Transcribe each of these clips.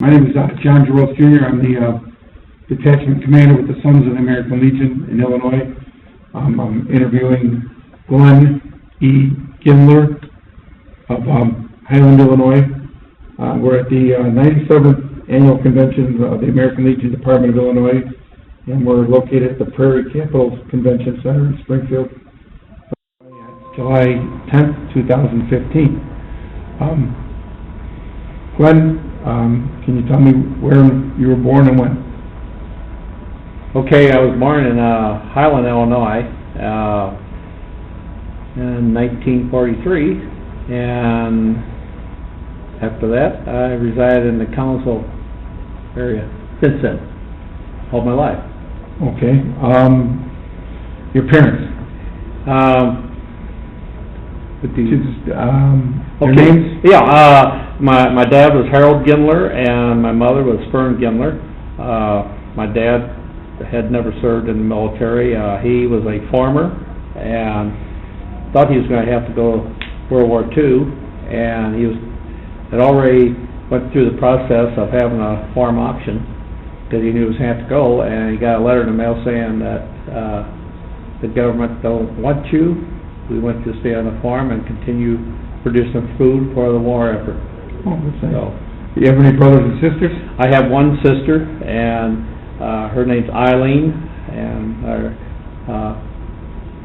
My name is John Giroux Jr. I'm the detachment commander with the Sons of the American Legion in Illinois. I'm interviewing Glenn E. Gindler of Highland, Illinois. We're at the 97th Annual Convention of the American Legion Department of Illinois, and we're located at the Prairie Capitals Convention Center in Springfield, July 10th, 2015. Glenn, can you tell me where you were born and when? Okay, I was born in Highland, Illinois, in 1943, and after that, I resided in the Council area since then, all my life. Okay. Your parents? Your names? Yeah, my dad was Harold Gindler, and my mother was Fern Gindler. My dad had never served in the military. He was a farmer, and thought he was going to have to go World War II, and he had already went through the process of having a farm auction, because he knew he was going to have to go, and he got a letter in the mail saying that the government don't want you. We want you to stay on the farm and continue producing food for the war effort. Oh, that's nice. So, do you have any brothers and sisters? I have one sister, and her name's Eileen, and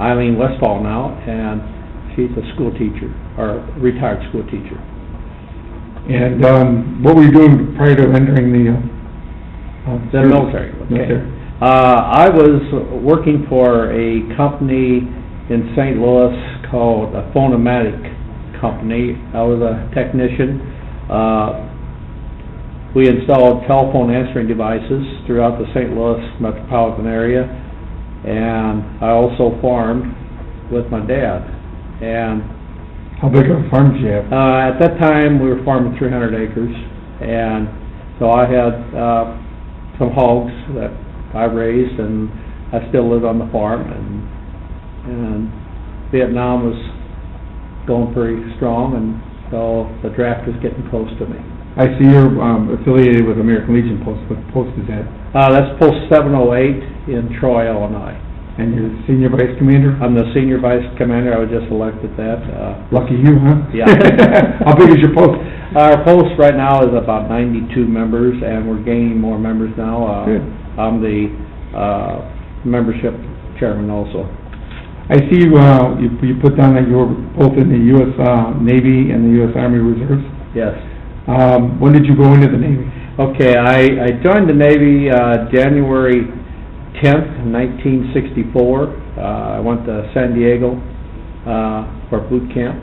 Eileen Westfall now, and she's a school teacher, or retired school teacher. And what were you doing prior to entering the military? Okay. Military. I was working for a company in St. Louis called a Phonomatic company. I was a technician. We installed telephone answering devices throughout the St. Louis metropolitan area, and I also farmed with my dad. And how big of a farm did you have? at that time, we were farming 300 acres, and so I had some hogs that I raised, and I still live on the farm. And Vietnam was going pretty strong, and so the draft was getting close to me. I see you're affiliated with American Legion Post. What post is that? That's Post 708 in Troy, Illinois. And you're the senior vice commander? I'm the senior vice commander. I was just elected that. Lucky you, huh? Yeah. How big is your post? Our post right now is about 92 members, and we're gaining more members now. Good. I'm the membership chairman also. I see you put down that you were both in the U.S. Navy and the U.S. Army Reserves. Yes. When did you go into the Navy? Okay, I joined the Navy January 10th, 1964. I went to San Diego for boot camp,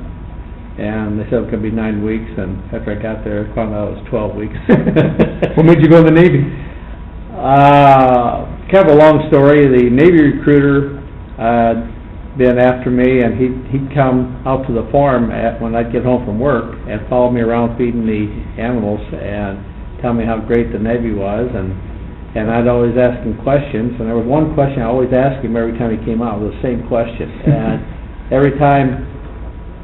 and they said it was going to be 9 weeks, and after I got there, I found out it was 12 weeks. What made you go in the Navy? Kind of a long story. The Navy recruiter been after me, and he'd come out to the farm when I'd get home from work and follow me around feeding the animals and tell me how great the Navy was, and I'd always ask him questions, and there was one question I always asked him every time he came out. It was the same question, and every time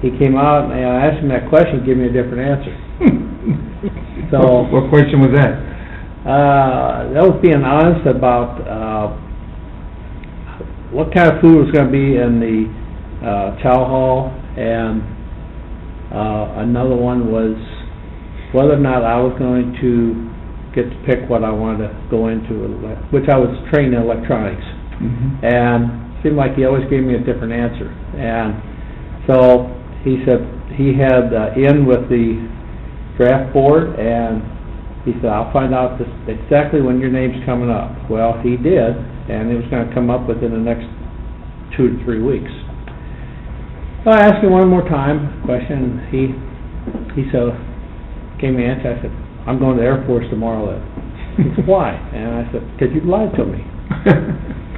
he came out and I asked him that question, he'd give me a different answer. So what question was that? That was being honest about what kind of food was going to be in the chow hall, and another one was whether or not I was going to get to pick what I wanted to go into, which I was trained in electronics. Mm-hmm. And it seemed like he always gave me a different answer. And so he said he had in with the draft board, and he said, I'll find out just exactly when your name's coming up. Well, he did, and it was going to come up within the next 2 to 3 weeks. So I asked him one more time question, and he said, gave me an answer. I said, I'm going to the Air Force tomorrow then. He said, why? And I said, because you lied to me.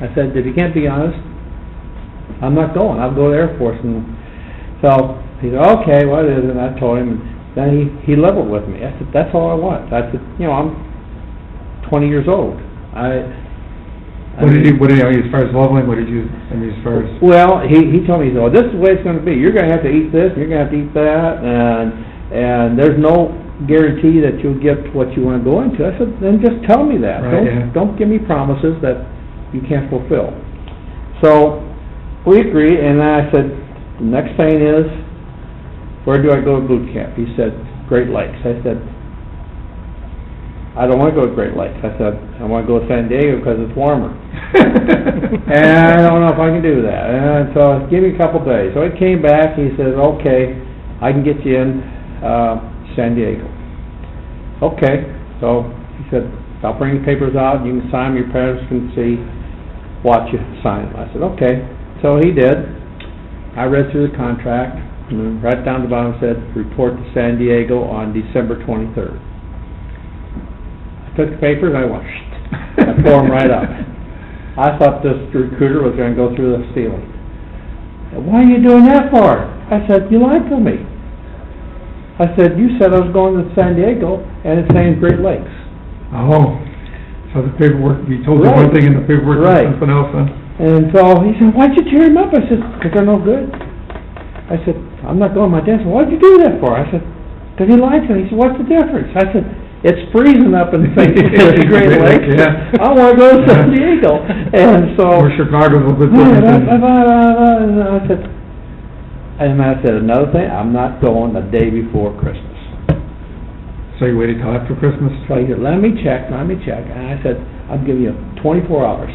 I said, if you can't be honest, I'm not going. I'll go to the Air Force. And so he said, okay, what is it? And I told him, and then he leveled with me. I said, that's all I want. I said, I'm 20 years old. What did you, as far as leveling, what did you, as far as? Well, he told me, this is the way it's going to be. You're going to have to eat this, and you're going to have to eat that, and there's no guarantee that you'll get what you wanna go into. I said, then just tell me that. Right, yeah. Don't give me promises that you can't fulfill. So, we agreed, and I said, the next thing is, where do I go to boot camp? He said, Great Lakes. I said, I don't wanna go to Great Lakes. I said, I wanna go to San Diego because it's warmer. And I don't know if I can do that. And so, give me a couple days. So he came back, he says, okay, I can get you in, San Diego. Okay, so he said, I'll bring the papers out, you can sign them, your parents can see, watch you sign them. I said, okay. So he did. I read through the contract, and then right down the bottom said, report to San Diego on December 23rd. I took the papers, I went, I tore them right up. I thought this recruiter was gonna go through the ceiling. Why are you doing that for? I said, you lied to me. I said, you said I was going to San Diego, and it's saying Great Lakes. Oh, so the paperwork, you told me Right. one thing and the paperwork was Right. something else, huh? And so he said, why'd you tear him up? I said, because they're no good. I said, I'm not going to my dad. Why'd you do that for? I said, because he lied to me. He said, what's the difference? I said, it's freezing up in the Great Lakes. Yeah. I want to go to San Diego. And so... Or Chicago's a little bit different than... And I said, another thing, I'm not going the day before Christmas. So you waited till after Christmas? So he said, let me check. And I said, I'll give you 24 hours.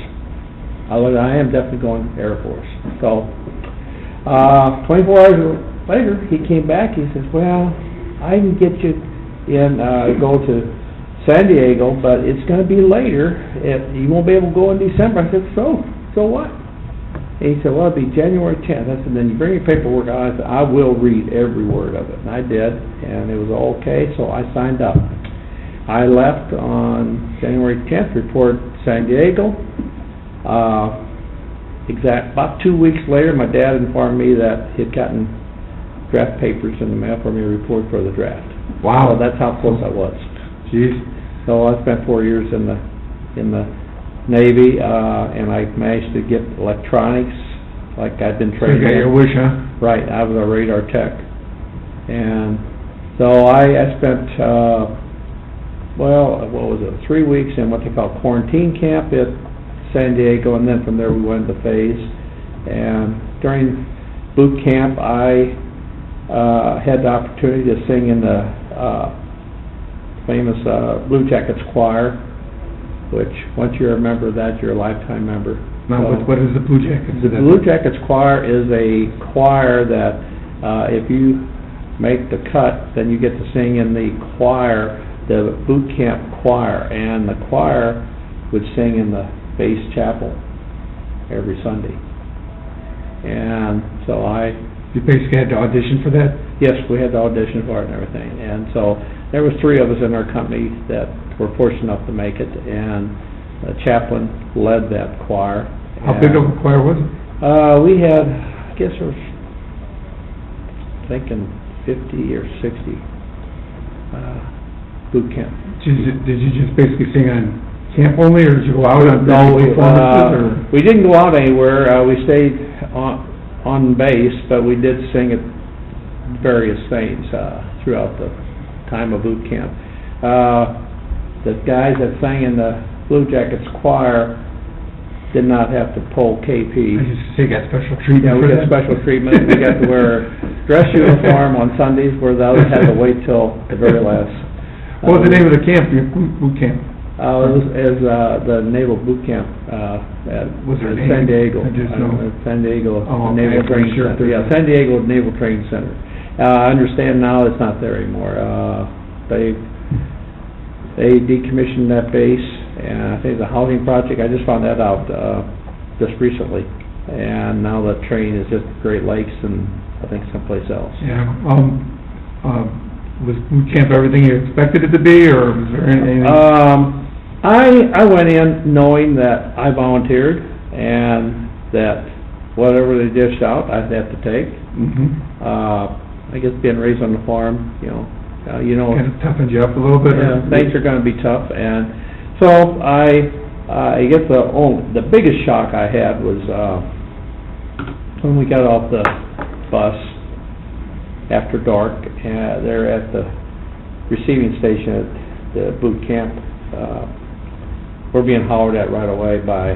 I am definitely going Air Force. So, 24 hours later, he came back, he says, well, I can get you in, go to San Diego, but it's gonna be later. You won't be able to go in December. I said, so what? And he said, well, it'll be January 10th. I said, then you bring your paperwork out. I said, I will read every word of it. And I did, and it was all okay, so I signed up. I left on January 10th, reported San Diego. About 2 weeks later, my dad informed me that he'd gotten draft papers in the mail for me to report for the draft. Wow. So that's how close I was. Jeez. So I spent 4 years in the Navy, and I managed to get electronics, like I'd been So you trained got your in. wish, huh? Right, I was a radar tech. And so I spent, 3 weeks in what they call quarantine camp at San Diego, and then from there we went to phase. And during boot camp, I had the opportunity to sing in the famous Blue Jackets choir, which, once you're a member of that, you're a lifetime member. Now, So, what is the Blue Jackets? the Blue Jackets choir is a choir that, if you make the cut, then you get to sing in the choir, the boot camp choir, and the choir would sing in the base chapel every Sunday. And so You basically had to audition for that? yes, we had to audition for it and everything. And so there was 3 of us in our company that were fortunate enough to make it, and the chaplain led that choir. How big of a choir was it? We had, I guess there was, thinking 50 or 60 boot camp. Did you just basically sing on camp only, or did you go out on No, performances, or? we didn't go out anywhere. We stayed on base, but we did sing at various things throughout the time of boot camp. The guys that sang in the Blue Jackets choir did not have to pull KP. I just say got special treatment Yeah, we for got that? special treatment. We got to wear dress uniform on Sundays, where the others had to wait till the very last. What was the name of the camp, your boot camp? It was the Naval Boot Camp at Was there a San name? Diego. I just know. San Diego Oh, okay. Naval I'm Training sure Center. there's Yeah, San Diego Naval Training Center. I understand now it's not there anymore. They decommissioned that base, and I think the housing project, I just found that out just recently. And now the training is just Great Lakes and I think someplace else. Yeah, was boot camp everything you expected it to be, or was there anything? I went in knowing that I volunteered and that whatever they dished out, I'd have to take. I guess being raised on the farm, you know, Kind of toughened you up a little bit? or- things are gonna be tough, and so I guess the biggest shock I had was, when we got off the bus after dark, there at the receiving station at the boot camp, we're being hollered at right away by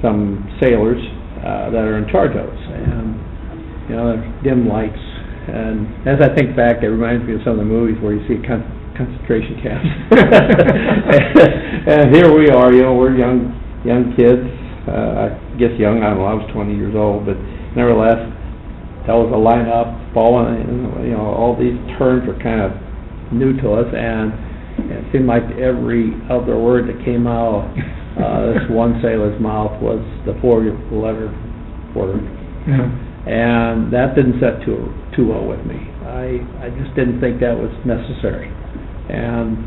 some sailors that are in charge of us, and you know, there's dim lights, and as I think back, it reminds me of some of the movies where you see concentration camps. And here we are, you know, we're young kids. I guess young, I don't know, I was 20 years old, but nevertheless, that was a lineup, following, you know, all these terms were kind of new to us, and it seemed like every other word that came out this one sailor's mouth was the four-letter word. Yeah. And that didn't set too well with me. I just didn't think that was necessary. And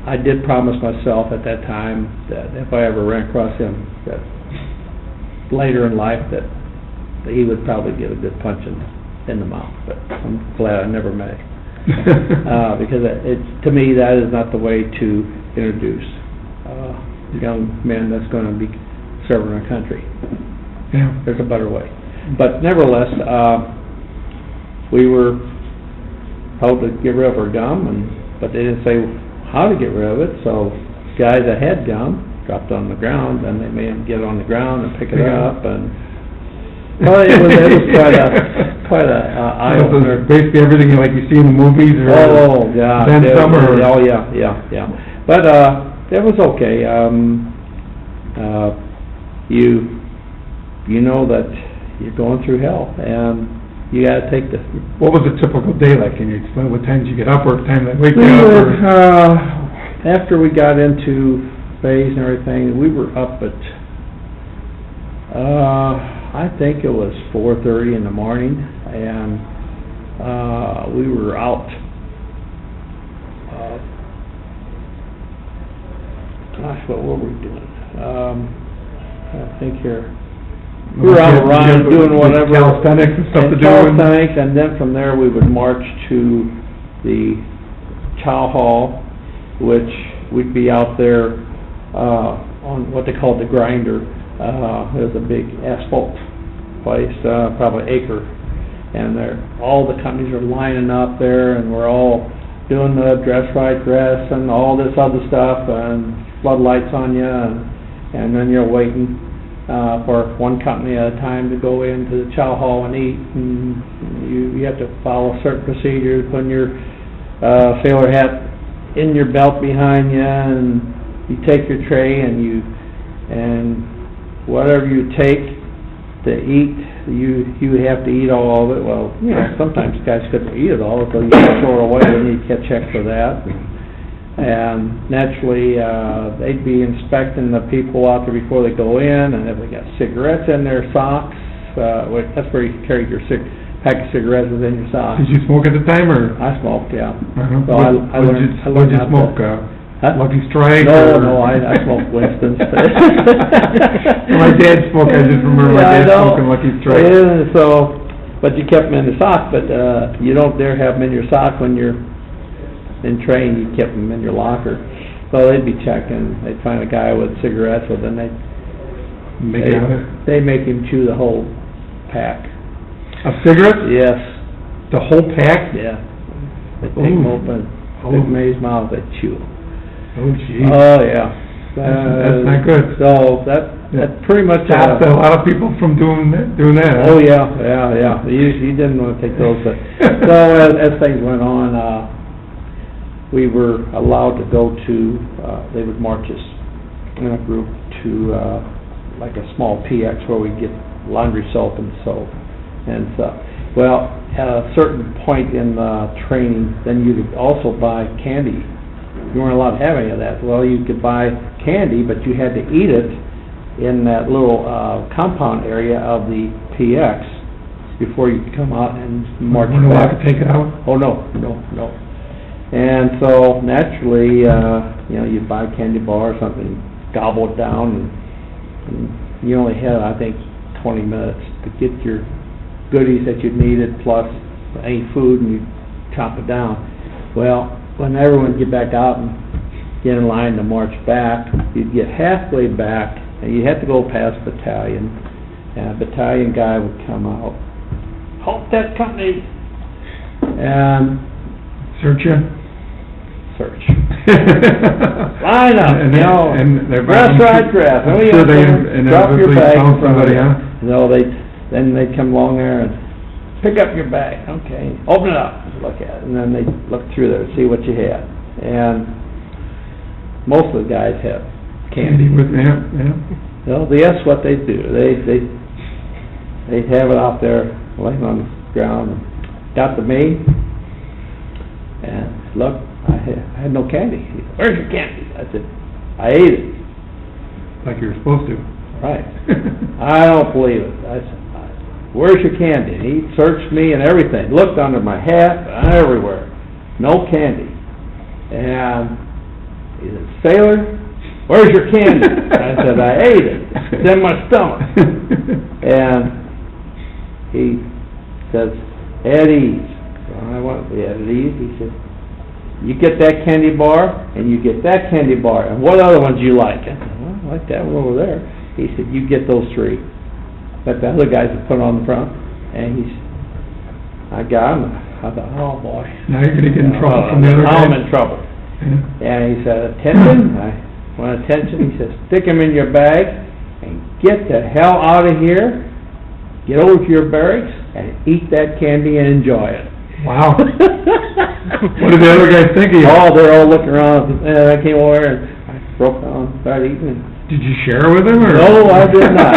I did promise myself at that time that if I ever ran across him, that later in life that he would probably get a good punch in the mouth. But I'm glad I never met him. Because to me, that is not the way to introduce young men that's going to be serving our country. Yeah. There's a better way. But nevertheless, we were told to get rid of our gum, but they didn't say how to get rid of it, so guys that had gum dropped on the ground, and they made them get on the ground and pick it up, and well, it was quite a eye-opener. Basically everything like you see in the movies, or oh, yeah. Then summer. Oh, yeah. But it was okay. You know that you're going through hell, and you got to take the... What was a typical day like? Can you explain what time did you get up, or what time they wake you up? After we got into phase and everything, we were up at, I think it was 4:30 in the morning, and we were out, what were we doing? I think here. We were out running, doing whatever. Calisthenics and stuff to do. Calisthenics, and then from there we would march to the chow hall, which we'd be out there on what they called the grinder. It was a big asphalt place, probably an acre, and all the companies are lining up there, and we're all doing the dress right dress and all this other stuff, and floodlights on you, and then you're waiting for one company at a time to go into the chow hall and eat, and you have to follow certain procedures, putting your sailor hat in your belt behind you, and you take your tray, and whatever you take to eat, you have to eat all of it. Well, you know, sometimes guys couldn't eat it all, so you throw it away, and you get checked for that. And naturally, they'd be inspecting the people out there before they go in, and if they got cigarettes in their socks, that's where you carried your pack of cigarettes within your socks. Did you smoke at the time, or? I smoked, yeah. Uh-huh. So I learned What did you how smoke? Huh? Lucky Strike? No, I smoked Winston's. My dad smoked, I just remember my dad smoking Lucky Strike. Yeah, so, but you kept them in the sock, but you don't dare have them in your sock when you're in train. You kept them in your locker. So they'd be checking, they'd find a guy with cigarettes, well then they'd make him chew the whole pack. Of cigarettes? Yes. The whole pack? Yeah. They'd take them open, put them in his mouth, they'd chew them. Oh, gee. Oh, yeah. That's not good. So that pretty much stopped a lot of people from doing that. Oh, yeah. You didn't want to take those. But so as things went on, we were allowed to go to, they would march us in a group to like a small PX where we get laundry soap and soap and stuff. Well, at a certain point in the training, then you could also buy candy. You weren't allowed to have any of that. Well, you could buy candy, but you had to eat it in that little compound area of the PX before you could come out and march back. You weren't allowed to take it out? Oh, no. And so, naturally, you'd buy a candy bar or something, gobble it down, and you only had, I think, 20 minutes to get your goodies that you needed, plus any food, and you'd chop it down. Well, when everyone would get back out and get in line to march back, you'd get halfway back, and you had to go past battalion, and a battalion guy would come out, hope that company, and Search you? search. Line up, And you they- know, and they're restaurant dress, I'm and we sure have they to drop your inevitably bag found in front of somebody, you. huh? No, then they'd come along there and pick up your bag, okay, open it up, look at it, and then they'd look through there, see what you had. And most of the guys have Candy candy. with, yeah, yeah. Well, that's what they do. They'd have it out there laying on the ground, and got to me, and look, I had no candy. He said, "Where's your candy?" I said, "I ate it." Like you're supposed to. Right. I don't believe it. I said, "Where's your candy?" And he searched me and everything, looked under my hat, everywhere. No candy. And he said, "Sailor, where's your candy?" I said, "I ate it. It's in my stomach." And he says, "At ease." So I went, "Yeah, at ease." He said, "You get that candy bar, and you get that candy bar, and what other ones you like?" I said, "Well, I like that one over there." He said, "You get those three." But the other guys had put on the front, and I got them. I thought, oh boy. Now you're gonna get in trouble from the other Now I'm guys. in trouble. Yeah. And he said, "Attention." I went, "Attention." He says, "Stick them in your bag and get the hell out of here. Get over to your barracks and eat that candy and enjoy it." Wow. What did the other guys think of you? Oh, they're all looking around, and I came over and I broke down, started eating. Did you share with them, or? No, I did not.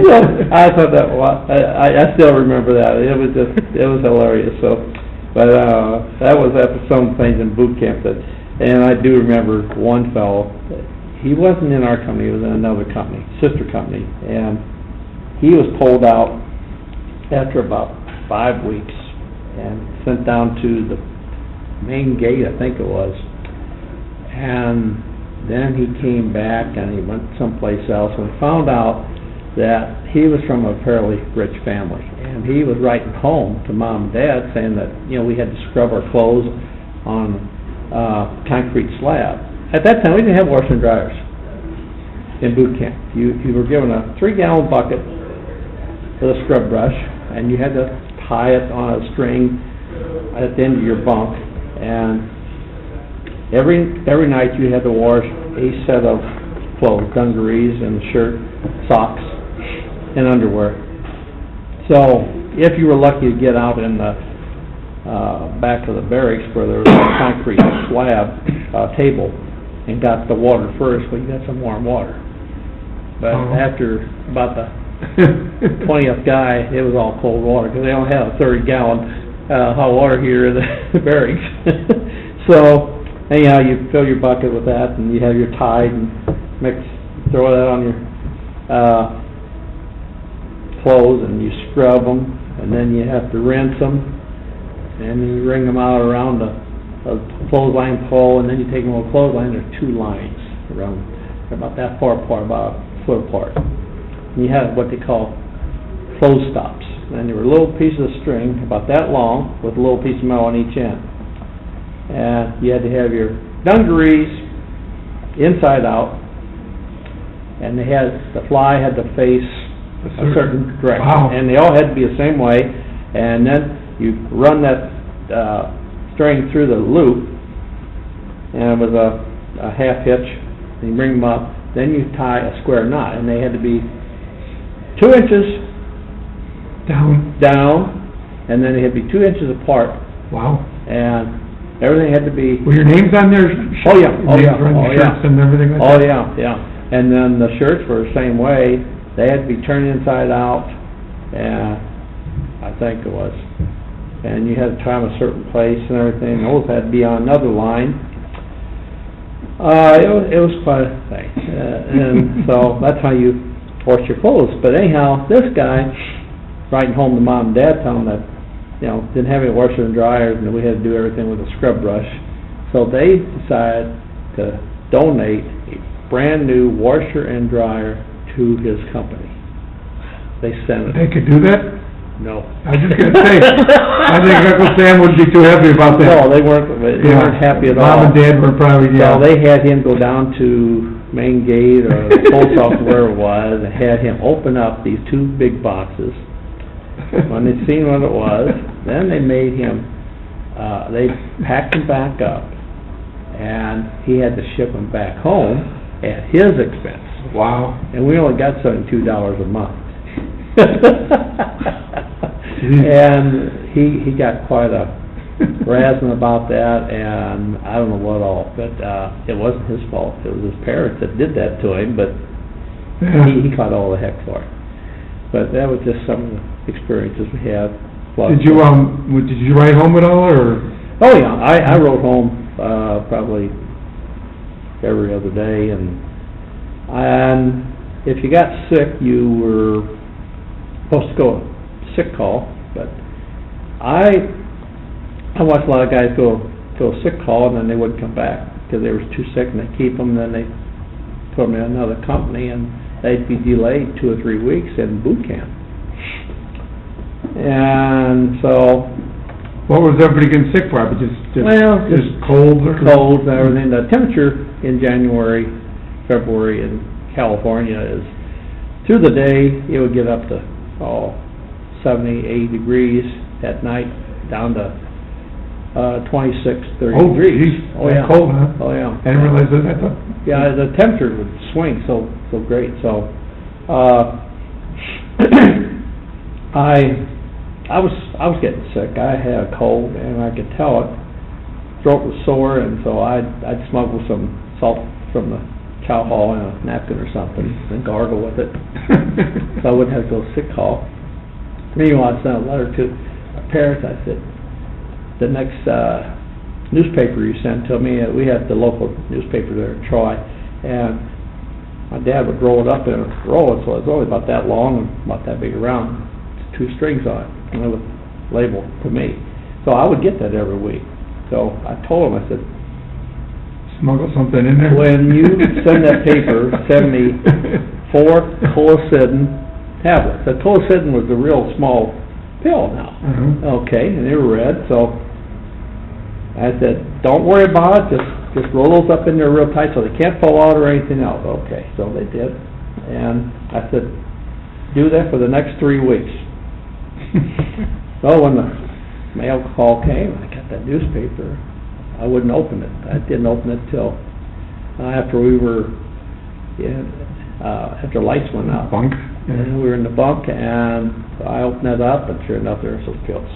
So, I thought that, well, I still remember that. It was hilarious, so, but, that was after some things in boot camp that, and I do remember one fellow, he wasn't in our company, he was in another company, sister company, and he was pulled out after about 5 weeks and sent down to the main gate, I think it was. And then he came back and he went someplace else, and we found out that he was from a fairly rich family. And he was writing home to Mom and Dad saying that, you know, we had to scrub our clothes on concrete slab. At that time, we didn't have washers and dryers in boot camp. You were given a 3-gallon bucket with a scrub brush, and you had to tie it on a string at the end of your bunk, and every night you had to wash a set of clothes, dungarees and shirt, socks, and underwear. So, if you were lucky to get out in the back of the barracks where there was a concrete slab table and got the water first, well, you got some warm water. But after about the 20th guy, it was all cold water, because they don't have a 30-gallon hot water heater in the barracks. So, anyhow, you fill your bucket with that, and you have your Tide, and throw that on your clothes, and you scrub them, and then you have to rinse them, and you wring them out around a clothesline pole, and then you take them over a clothesline. There's 2 lines around, they're about that far apart, about a foot apart. And you have what they call clothes stops, and there were little pieces of string about that long with a little piece of metal on each end. And you had to have your dungarees inside out, and the fly had to face a certain direction. Wow. And they all had to be the same way, and then you run that string through the loop, and it was a half hitch, and you bring them up, then you tie a square knot, and they had to be 2 inches down, and then they had to be 2 inches apart. Wow. And everything had to be... Were your names on there? Oh, yeah, oh, yeah, Names on oh, the shirts yeah. and everything like Oh, that? yeah. And then the shirts were the same way. They had to be turned inside out, and I think it was. And you had to tie them a certain place and everything. Those had to be on another line. It was quite a thing. And so that's how you wash your clothes. But anyhow, this guy, writing home to Mom and Dad, telling them that, you know, didn't have any washers and dryers, and we had to do everything with a scrub brush. So they decided to donate a brand new washer and dryer to his company. They sent it. They could do that? No. I was just gonna say, I think Uncle Sam wouldn't be too happy about that. No, they weren't happy at all. Mom and Dad were probably, yeah. So they had him go down to main gate or the post office, where it was, and had him open up these two big boxes. When they seen what it was, then they made him, they packed him back up, and he had to ship them back home at his expense. Wow. And we only got $72 a month. And he got quite a razzing about that, and I don't know what all, but it wasn't his fault. It was his parents that did that to him, but he caught all the heck for it. But that was just some of the experiences we had. Did you ride home at all, or? Oh, yeah, I rode home, probably every other day, and if you got sick, you were supposed to go sick call, but I watched a lot of guys go sick call, and then they wouldn't come back, because they were too sick, and they'd keep them, and then they'd put them in another company, and they'd be delayed 2 or 3 weeks in boot camp. And so... What was everybody getting sick for? Just cold or... Cold and everything. The temperature in January, February in California is, through the day, it would get up to, 70, 80 degrees. At night, down to 26, 30 degrees. Geez. Oh, yeah. Cold, huh? Oh, yeah. I didn't realize that. Yeah, the temperature would swing so great. So, I was getting sick. I had a cold, and I could tell it. Throat was sore, and so I'd smuggle some salt from the chow hall in a napkin or something, and gargle with it, so I wouldn't have to go sick call. Meanwhile, I sent a letter to my parents. I said, the next newspaper you send to me, we had the local newspaper there in Troy, and my dad would roll it up in a roll, so it was only about that long and about that big around, 2 strings on it, and it was labeled to me. So I would get that every week. So I told him, I said, smuggle something in there. when you send that paper, send me 4 Colicidin tablets. The Colicidin was a real small pill now. Okay, and they were red, so I said, don't worry about it, just roll those up in there real tight so they can't fall out or anything else. Okay, so they did. And I said, do that for the next 3 weeks. So when the mail call came, I got that newspaper, I wouldn't open it. I didn't open it till after we were after lights went out. Bunk. And we were in the bunk, and I opened it up, and sure enough, there were some pills.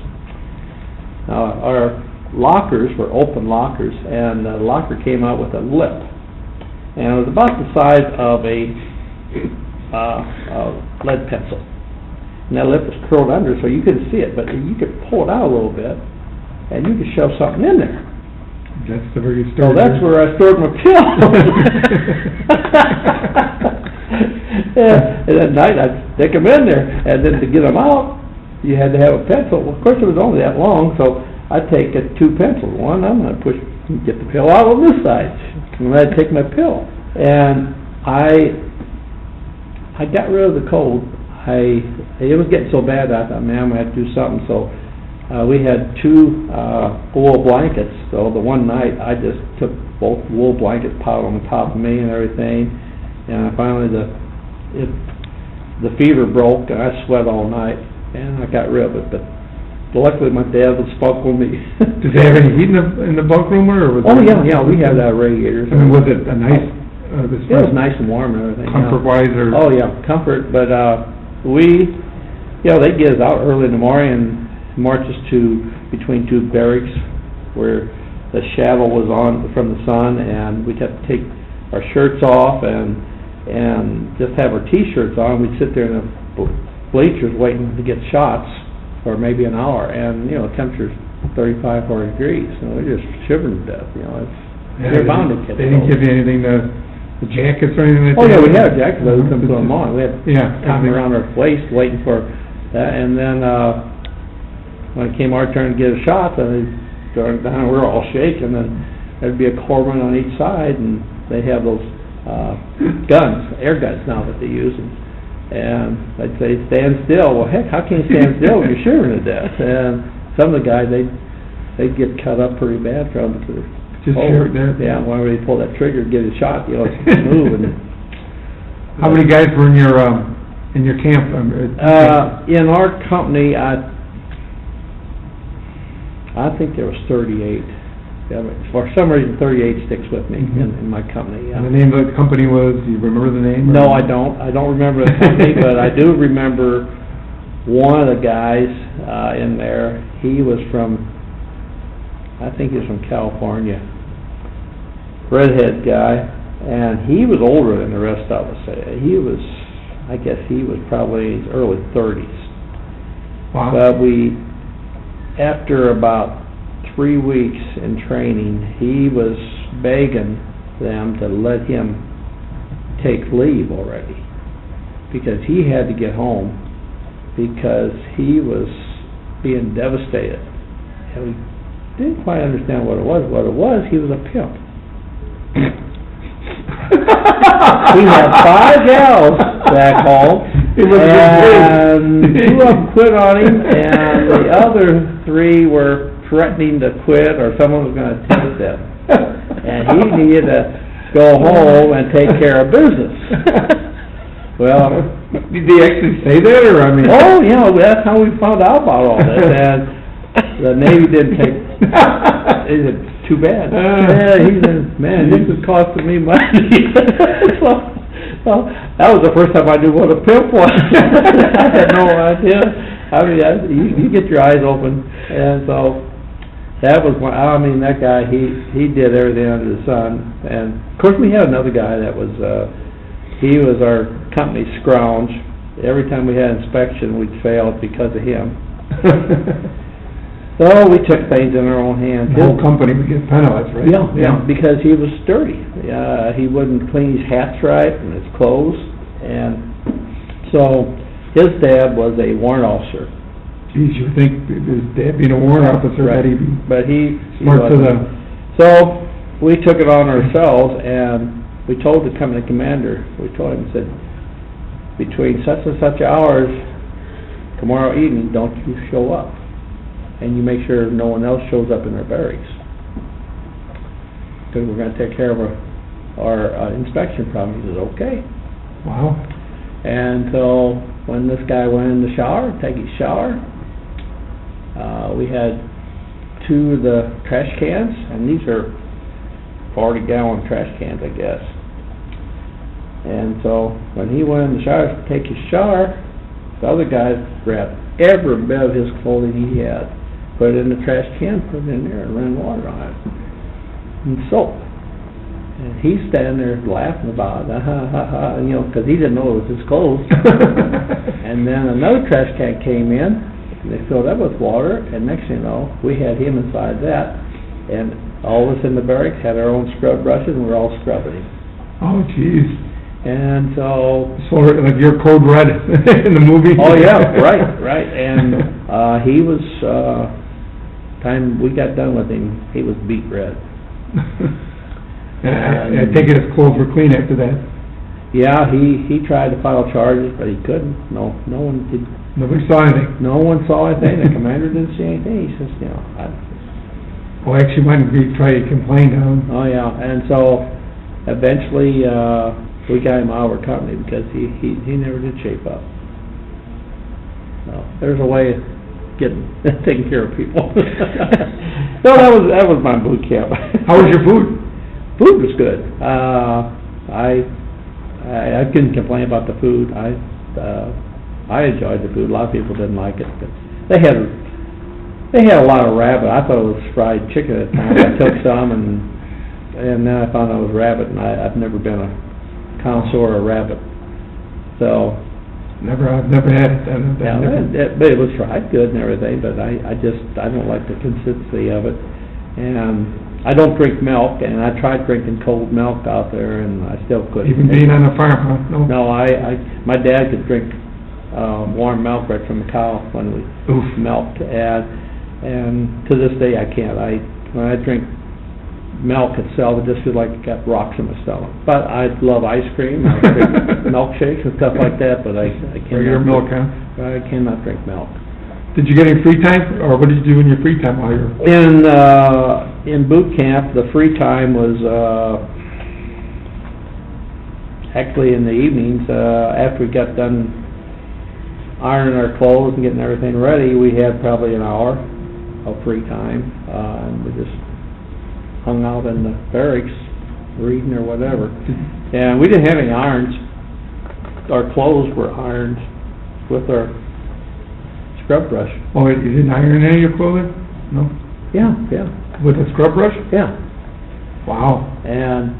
Now, our lockers were open lockers, and the locker came out with a lip, and it was about the size of a lead pencil. And that lip was curled under, so you couldn't see it, but you could pull it out a little bit, and you could shove something in there. That's the very So that's where I stored my pills. And at night, I'd stick them in there, and then to get them out, you had to have a pencil. Well, of course, it was only that long, so I'd take 2 pencils. One, I'm going to get the pill out on this side, and then I'd take my pill. And I got rid of the cold. It was getting so bad, I thought, man, I'm going to have to do something. So we had 2 wool blankets. So the one night, I just took both wool blankets, piled on top of me and everything, and finally the fever broke, and I sweat all night, and I got rid of it. But luckily, my dad was spuckling me. Did they have any heat in the bunk room, or was yeah, we had radiators. I mean, was it a nice? It was nice and warm and everything. Comfort-wise, or? Oh yeah, comfort. But they get us out early in the morning and march us between 2 barracks where the shadow was on from the sun, and we'd have to take our shirts off and just have our T-shirts on. We'd sit there in the bleachers waiting to get shots for maybe an hour, and temperature's 35, 40 degrees, so we're just shivering to death. They're bound to get. They didn't give you anything the jackets or anything like that? Oh yeah, we had jackets. We couldn't put them on. We had cotton around our waist waiting for that, and then when it came our turn to get a shot, then we were all shaking, and there'd be a corpsman on each side, and they have those guns, air guns now that they use, and I'd say, stand still. Well, heck, how can you stand still when you're shivering to death? And some of the guys, they'd get cut up pretty bad from it. Just share it there. Yeah, whenever you pull that trigger, get a shot, you know, it's moving. How many guys were in your camp? In our company, I think there was 38. Yeah, for some reason, 38 sticks with me in my company, yeah. And the name of the company was, do you remember the name? No, I don't. I don't remember the company, but I do remember one of the guys in there. He was from, I think he was from California. Redhead guy, and he was older than the rest of us. I guess he was probably his early 30s. Wow. But after about 3 weeks in training, he was begging them to let him take leave already, because he had to get home, because he was being devastated. And we didn't quite understand what it was. What it was, he was a pimp. He had 5 gals back home, and 2 of them quit on him, and the other 3 were threatening to quit, or someone was going to tempt them. And he needed to go home and take care of business. Well, did they actually say that, or I mean? Oh, you know, that's how we found out about all this. And the Navy didn't take. He said, too bad. Yeah, he said, man, this is costing me money. So that was the first time I knew what a pimp was. I had no idea. I mean, you get your eyes open, and so that was one. I mean, that guy, he did everything under the sun. And of course, we had another guy that was. He was our company scrounge. Every time we had inspection, we'd fail because of him. So we took things in our own hands. The whole company would get penalized, right? Yeah, because he was sturdy. He wouldn't clean his hats right and his clothes. And so his dad was a warrant officer. Geez, you would think his dad being a warrant officer, right. that he'd be But he smart to the... So we took it on ourselves, and we told the company commander, we told him, said, between such and such hours tomorrow evening, don't you show up. And you make sure no one else shows up in their barracks. Because we're going to take care of our inspection problem. He says, okay. Wow. And so when this guy went in the shower, take his shower, we had 2 of the trash cans, and these are 40-gallon trash cans, I guess. And so when he went in the shower to take his shower, the other guys grabbed every bit of his clothing he had, put it in the trash can, put it in there, and ran water on it, and soap. And he's standing there laughing about it, you know, because he didn't know it was his clothes. And then another trash can came in, and they filled up with water, and next thing you know, we had him inside that, and all of us in the barracks had our own scrub brushes, and we were all scrubbing him. Oh, jeez. And so... So, like your code red in the movie? Oh, yeah, right. And he was, time we got done with him, he was beet red. And I take it his clothes were clean after that? Yeah, he tried to file charges, but he couldn't. No one did. Nobody saw anything? No one saw anything. The commander didn't see anything. He says, you know, Well, actually, why didn't we try to complain to him? Oh, yeah, and so eventually, we got him out of our company because he never did shape up. So, there's a way of taking care of people. So that was my boot camp. How was your food? Food was good. I couldn't complain about the food. I enjoyed the food. A lot of people didn't like it, but they had a lot of rabbit. I thought it was fried chicken at the time. I took some, and then I found out it was rabbit, and I've never been a connoisseur of rabbit. So I've never had it. But it was fried good and everything. But I don't like the consistency of it, and I don't drink milk. And I tried drinking cold milk out there, and I still couldn't. Even being on a farm, huh? No. No, my dad could drink warm milk right from the cow when we milked, and to this day I can't. When I drink milk itself, it just feels like it got rocks in my stomach. But I love ice cream, I drink milkshakes and stuff like that, but I can't. Or your milk, huh? I cannot drink milk. Did you get any free time, or what did you do in your free time while you were... in boot camp, the free time was, actually in the evenings, after we got done ironing our clothes and getting everything ready, we had probably an hour of free time, and we just hung out in the barracks, reading or whatever. And we didn't have any irons. Our clothes were ironed with our scrub brush. Oh, you didn't iron any of your clothing? No? Yeah, yeah, With a scrub brush? yeah. Wow. And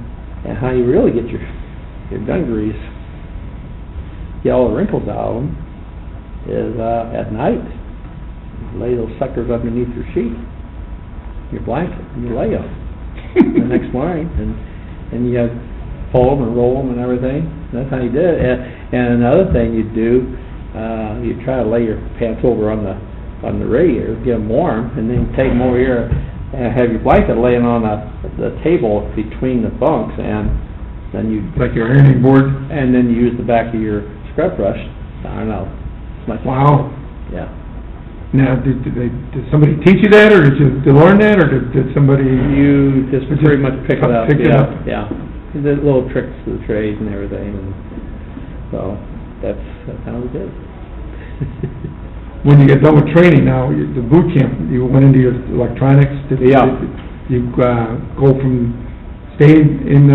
how you really get your dungarees, get all the wrinkles out of them, is at night. You lay those suckers underneath your sheet, your blanket, and you lay them. The next morning, and you pull them and roll them and everything. That's how you did it. And another thing you do, you try to lay your pants over on the radiator, get them warm, and then take them over here and have your blanket laying on the table between the bunks, and then you... Like your ironing board? And then you use the back of your scrub brush to iron out. Wow. Yeah. Now, did somebody teach you that, or did you learn that, or did somebody... You just pretty much pick it up. Pick it up? Yeah. The little tricks to the trade and everything, and so that's how we did. When you get done with training now, the boot camp, you went into your electronics? Yeah. Did you go from staying in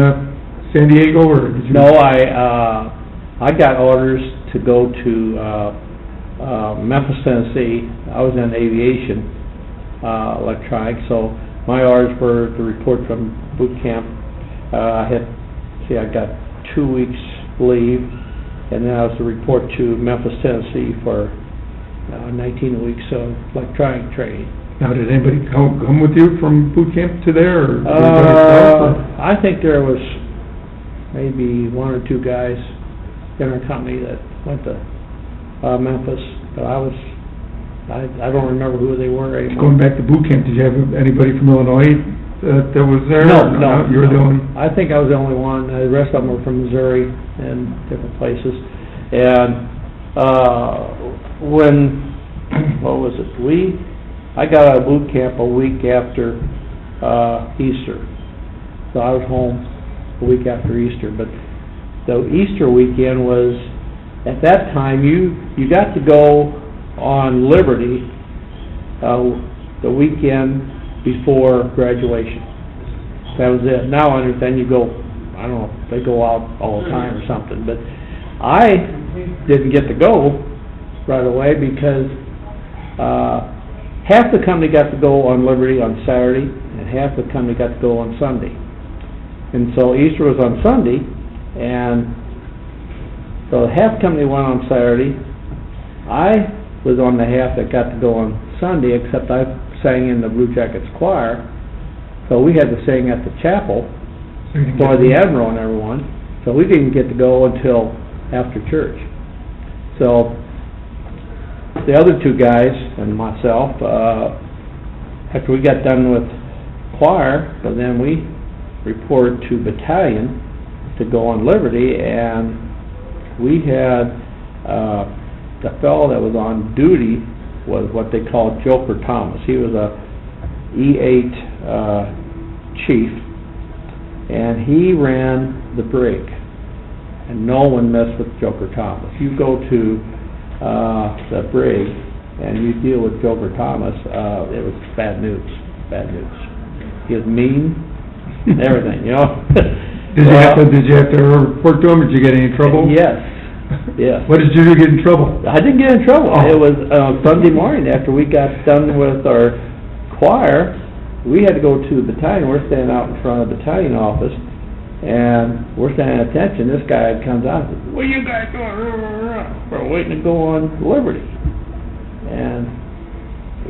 San Diego, or did you... No, I got orders to go to Memphis, Tennessee. I was in aviation electronics, so my orders were to report from boot camp. I got 2 weeks leave, and then I was to report to Memphis, Tennessee for 19 weeks of electronic training. Now, did anybody come with you from boot camp to there, or? Were you by yourself, or? I think there was maybe 1 or 2 guys in our company that went to Memphis, but I don't remember who they were anymore. Going back to boot camp, did you have anybody from Illinois that was there? No. You were the only... I think I was the only one. The rest of them were from Missouri and different places. And I got out of boot camp a week after Easter. So I was home a week after Easter. But the Easter weekend was, at that time, you got to go on Liberty the weekend before graduation. That was it. Now I understand you go, I don't know, they go out all the time or something, but I didn't get to go right away because half the company got to go on Liberty on Saturday and half the company got to go on Sunday. And so Easter was on Sunday, and so half the company went on Saturday. I was on the half that got to go on Sunday, except I sang in the Blue Jackets choir, so we had to sing at the chapel for the Admiral and everyone, so we didn't get to go until after church. So the other 2 guys and myself, after we got done with choir, so then we reported to battalion to go on Liberty, and we had the fellow that was on duty was what they called Joker Thomas. He was a E8 chief, and he ran the brig, and no one messed with Joker Thomas. You go to the brig and you deal with Joker Thomas, it was bad news. He was mean, everything, you know. Did you have to report to him? Did you get any trouble? Yes. Yeah. What did you do to get in trouble? I didn't get in trouble. Oh. It was Sunday morning after we got done with our choir. We had to go to the battalion. We're standing out in front of the battalion office, and we're standing at attention. This guy comes out and says, "What are you guys doing?" We're waiting to go on Liberty. And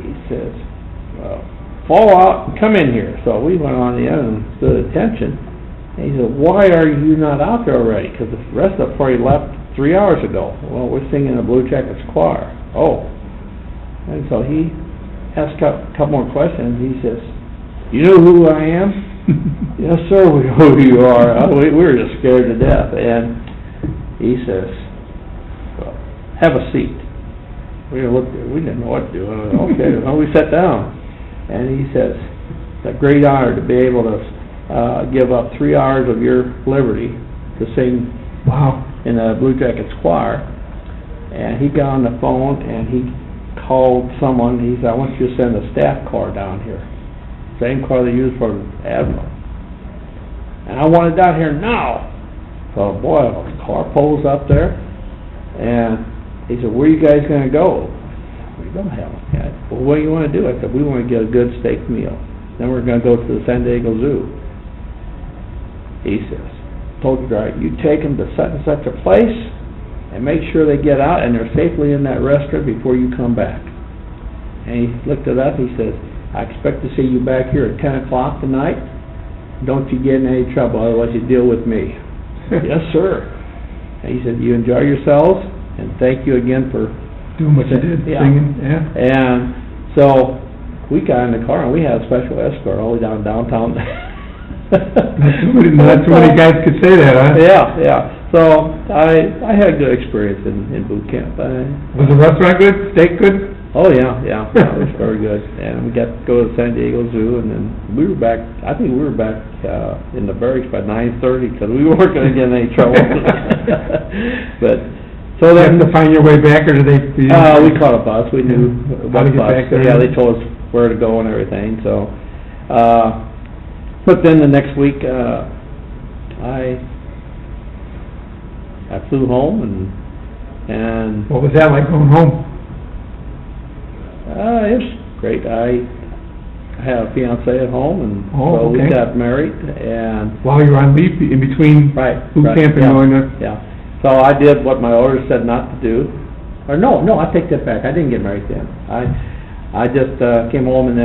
he says, "Well, fall out and come in here." So we went on the end and stood at attention. And he said, "Why are you not out there already?" Because the rest of the party left 3 hours ago. Well, we're singing the Blue Jackets choir. Oh. And so he asked a couple more questions. He says, "You know who I am?" "Yes, sir, we know who you are." We were just scared to death. And he says, "Well, have a seat." We looked, we didn't know what to do. Okay, well, we sat down. And he says, a great honor to be able to, give up 3 hours of your liberty to sing Wow. in the Blue Jackets choir. And he got on the phone and he called someone, he said, I want you to send a staff car down here. Same car they use for Admiral. And I want it down here now. So boy, the car pulls up there, and he said, where are you guys gonna go? We don't have one yet. Well, what do you wanna do? I said, we wanna get a good steak meal. Then we're gonna go to the San Diego Zoo. He says, told you right, you take them to such and such a place, and make sure they get out and they're safely in that restaurant before you come back. And he looked it up, he says, I expect to see you back here at 10 o'clock tonight. Don't you get in any trouble, otherwise you deal with me. Yes, sir. And he said, you enjoy yourselves, and thank you again for Doing what you did, Yeah. singing, yeah. And so we got in the car and we had a special escort all the way down downtown. Not too many guys could say that, huh? Yeah. So I had a good experience in boot camp. Was the restaurant good, steak good? Oh, yeah, it was very good. And we got to go to the San Diego Zoo, and then we were back, I think we were back in the barracks by 9:30, because we weren't going to get in any trouble. But, so You then... have to find your way back, or do they? we caught a bus, we knew How to what get bus. back there. Yeah, they told us where to go and everything, so... But then the next week, I flew home, and What was that like going home? it was great. I had a fiance at home, and Oh, so we okay. got married, and... While you were on leave, in between Right. boot camp and yeah, going to... Yeah. So I did what my orders said not to do. Or no, I take that back. I didn't get married then. I just came home, and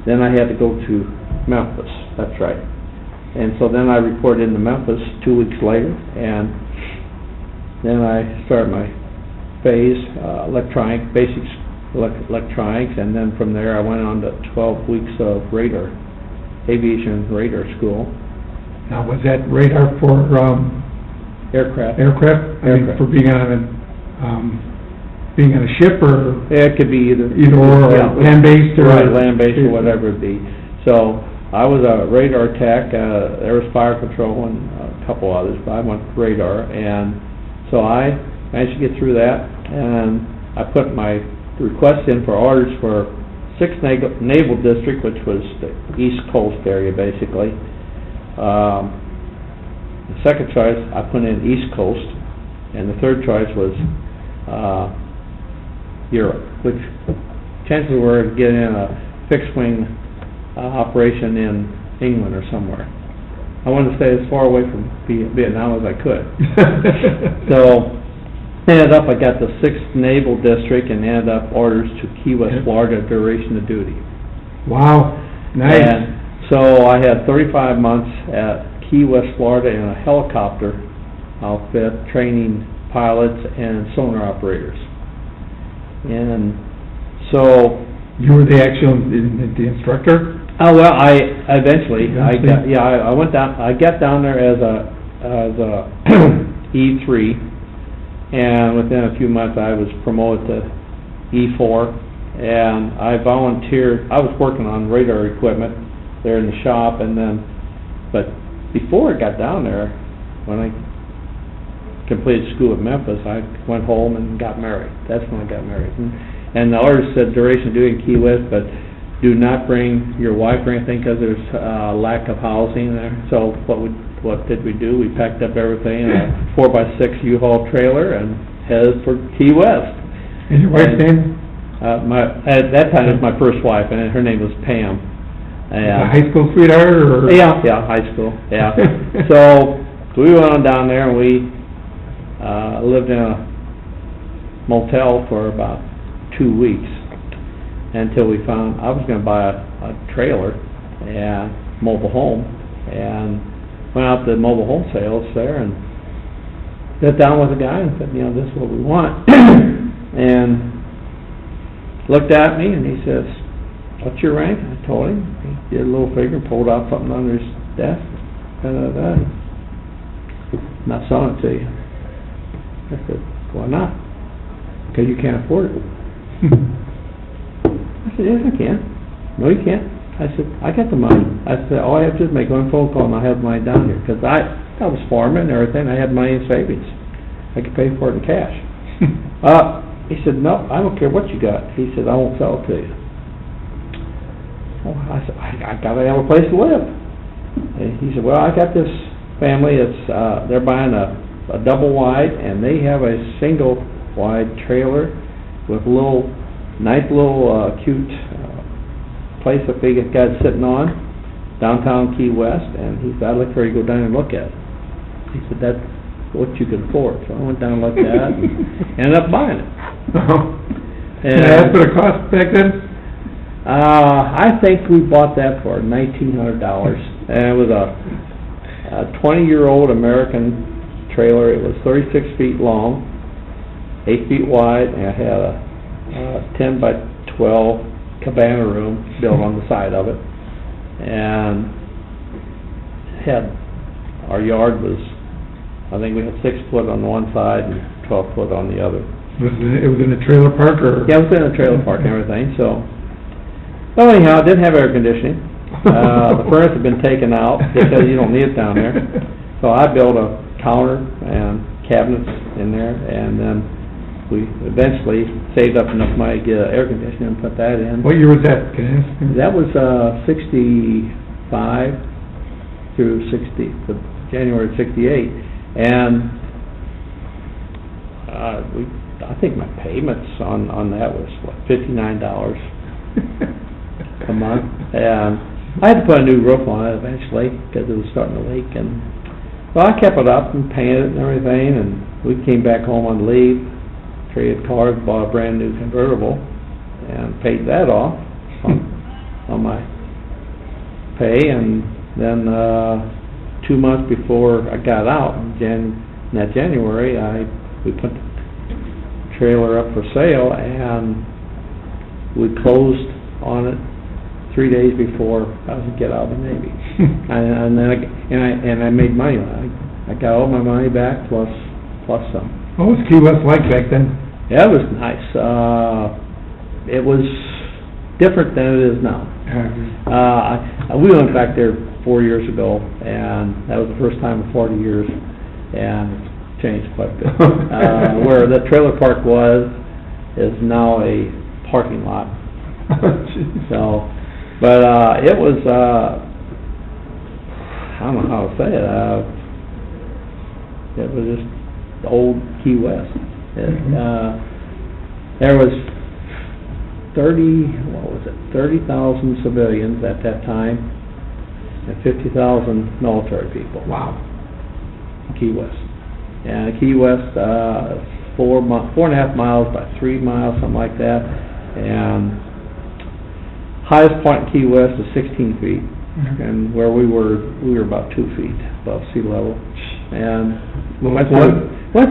then I had to go to Memphis. That's right. And so then I reported into Memphis 2 weeks later, and then I started my phase, basics electronics, and then from there I went on to 12 weeks of aviation radar school. Now, was that radar for, Aircraft. aircraft? I mean, Aircraft. for being on a ship, or It could be either. or Yeah. land-based, or... Right, land-based or whatever it be. So, I was a radar tech, there was fire control and a couple others, but I went radar, and so I managed to get through that, and I put my request in for orders for 6th Naval District, which was the East Coast area, basically. The second choice, I put in East Coast, and the third choice was, Europe, which chances were of getting a fixed-wing operation in England or somewhere. I wanted to stay as far away from Vietnam as I could. So, ended up, I got the 6th Naval District and ended up orders to Key West, Florida, duration of duty. Wow, nice. And so I had 35 months at Key West, Florida in a helicopter outfit, training pilots and sonar operators. And so... You were the actual, the instructor? Oh, well, I went down, I got down there as a E3, and within a few months I was promoted to E4, and I volunteered, I was working on radar equipment there in the shop, and then, but before I got down there, when I completed school at Memphis, I went home and got married. That's when I got married. And the orders said duration of duty in Key West, but do not bring your wife or anything, because there's lack of housing there. So what did we do? We packed up everything in a 4x6 U-Haul trailer and headed for Key West. And your wife's name? At that time, it was my first wife, and her name was Pam. A high school sweetheart, or? Yeah, high school, yeah. So, we went on down there, and we lived in a motel for about 2 weeks, until we found, I was gonna buy a trailer and mobile home, and went out to mobile home sales there, and sat down with a guy and said, this is what we want. And looked at me, and he says, what's your rank? I told him. He did a little figure, pulled out something under his desk, not selling it to you. I said, why not? Because you can't afford it. I said, yes, I can. No, you can't. I I said, I got the money. I said, all I have to do is make one phone call and I'll have the money down here, because I was farming and everything, I had money in savings. I could pay for it in cash. He said, no, I don't care what you got. He said, I won't sell it to you. Well, I said, I gotta have a place to live. And he said, well, I got this family, they're buying a double wide, and they have a single wide trailer with nice little cute place that they got sitting on, downtown Key West, and he said, I'd like for you to go down and look at it. He said, that's what you can afford. So I went down and looked at it, and ended up buying it. And that's what it cost back then? I think we bought that for $1,900, and it was a 20-year-old American trailer. It was 36 feet long, 8 feet wide, and it had a 10 by 12 cabana room built on the side of it, and our yard was, I think we had 6 foot on one side and 12 foot on the other. It was in a trailer park, or? Yeah, it was in a trailer park and everything, so. Well, anyhow, it didn't have air conditioning. The furnace had been taken out because you don't need it down there. So I built a counter and cabinets in there, and then we eventually saved up enough money to get air conditioning and put that in. What year was that, can I ask? That was 65 through January of 68, and I think my payments on that was, what, $59 a month, and I had to put a new roof on it eventually, because it was starting to leak, and, well, I kept it up and painted it and everything, and we came back home on leave, traded cars, bought a brand new convertible, and paid that off on my pay, and then, 2 months before I got out, in that January, we put the trailer up for sale, and we closed on it 3 days before I was to get out of the Navy. And then I made money on it. I got all my money back plus some. What was Key West like back then? Yeah, it was nice. It was different than it is now. We went back there 4 years ago, and that was the first time in 40 years, and it's changed quite a bit. Where the trailer park is now a parking lot. So, but it was, I don't know how to say it, it was just old Key West. There was 30,000 civilians at that time, and 50,000 military people. Wow. Key West. And Key West, 4.5 miles by 3 miles, something like that, and highest point in Key West is 16 feet, and where we were about 2 feet above sea level, and went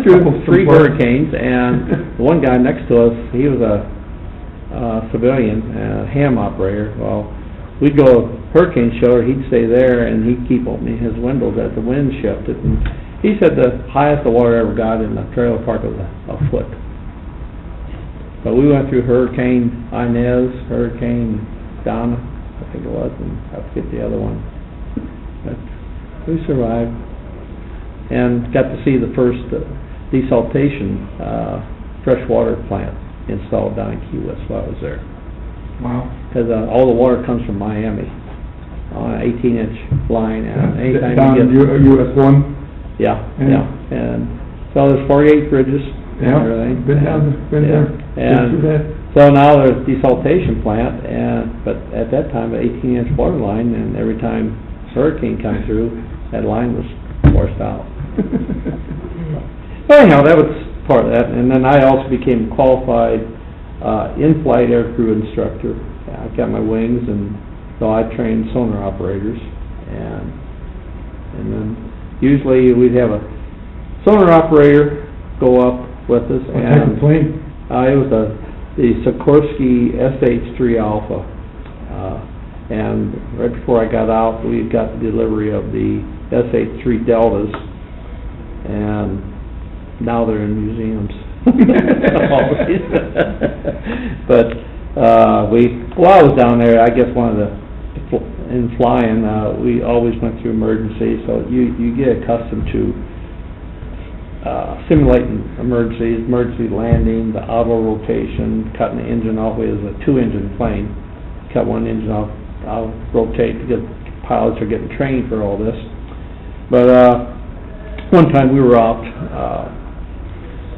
through 3 hurricanes, and the one guy next to us, he was a civilian, ham operator. Well, we'd go hurricane shelter, he'd stay there, and he'd keep opening his windows as the wind shifted, and he said the highest the water ever got in the trailer park was a foot. But we went through Hurricane Inez, Hurricane Donna, I think it was, and I forget the other one. But we survived, and got to see the first desaltation freshwater plant installed down in Key West while I was there. Wow. Because all the water comes from Miami on an 18-inch line, and anytime down you get... US 1? Yeah, and so there's 48 bridges and everything. Been there. And so now there's desaltation plant, but at that time, an 18-inch water line, and every time hurricane comes through, that line was forced out. But anyhow, that was part of that, and then I also became qualified in-flight aircrew instructor. I got my wings, and so I trained sonar operators, and then usually we'd have a sonar operator go up with us. What type of plane? It was the Sikorsky SH-3 Alpha, and right before I got out, we got the delivery of the SH-3 Deltas, and now they're in museums. But while I was down there, I guess one of the in flying, we always went through emergencies, so you get accustomed to simulating emergency landing, the auto rotation, cutting the engine off. It was a 2-engine plane. Cut one engine off, I'll rotate because pilots are getting trained for all this. But one time we were out,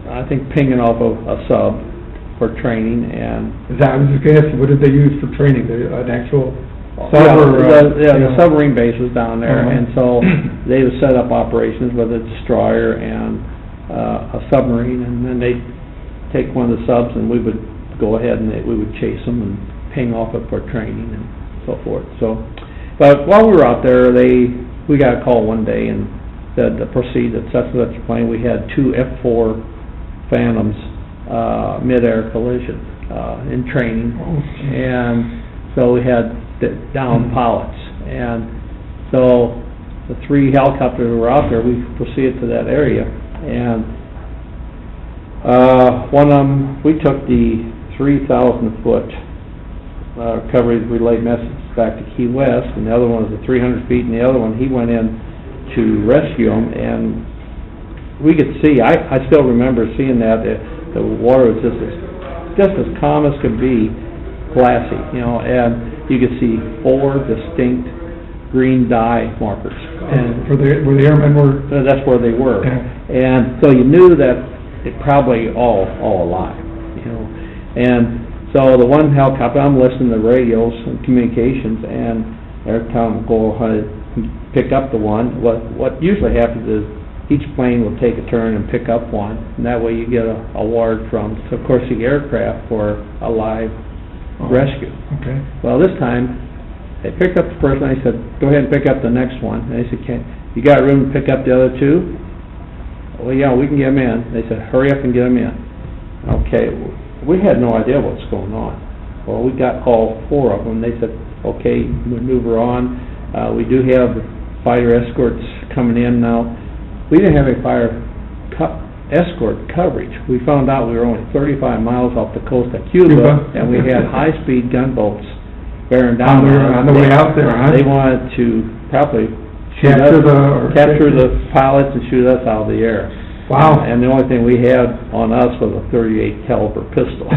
I think pinging off a sub for training, and I was just gonna ask you, what did they use for training? An actual sub yeah, or? the submarine base was down there, Uh-huh. and so they would set up operations with a destroyer and a submarine, and then they'd take one of the subs, and we would go ahead and we would chase them and ping off it for training and so forth. So, but while we were out there, we got a call one day and said to proceed at such and such a plane. We had 2 F-4 Phantoms mid-air collision in training, and so we had down pilots, and so the 3 helicopters that were out there, we proceeded to that area, and one of them, we took the 3,000-foot recovery relay message back to Key West, and the other one was the 300 feet, and the other one, he went in to rescue them, and we could see, I still remember seeing that, the water was just as calm as could be, glassy, and you could see 4 distinct green dye markers. And Where the airmen were? that's where they were. Yeah. And so you knew that it probably all alive, And so the one helicopter, I'm listening to radios and communications, and they're telling them go ahead and pick up the one. What usually happens is each plane will take a turn and pick up one, and that way you get a award from, of course, the aircraft for a live rescue. Okay. Well, this time, they picked up the first one, they said, go ahead and pick up the next one. And they said, you got room to pick up the other 2? Well, yeah, we can get them in. They said, hurry up and get them in. Okay, we had no idea what was going on. Well, we got all 4 of them. They said, okay, maneuver on. We do have fighter escorts coming in now. We didn't have any fire escort coverage. We found out we were only 35 miles off the coast of Cuba, and we had high-speed gunboats bearing down on the way out there, huh? They wanted to probably Capture the pilots and shoot us out of the air. Wow. And the only thing we had on us was a .38 caliber pistol.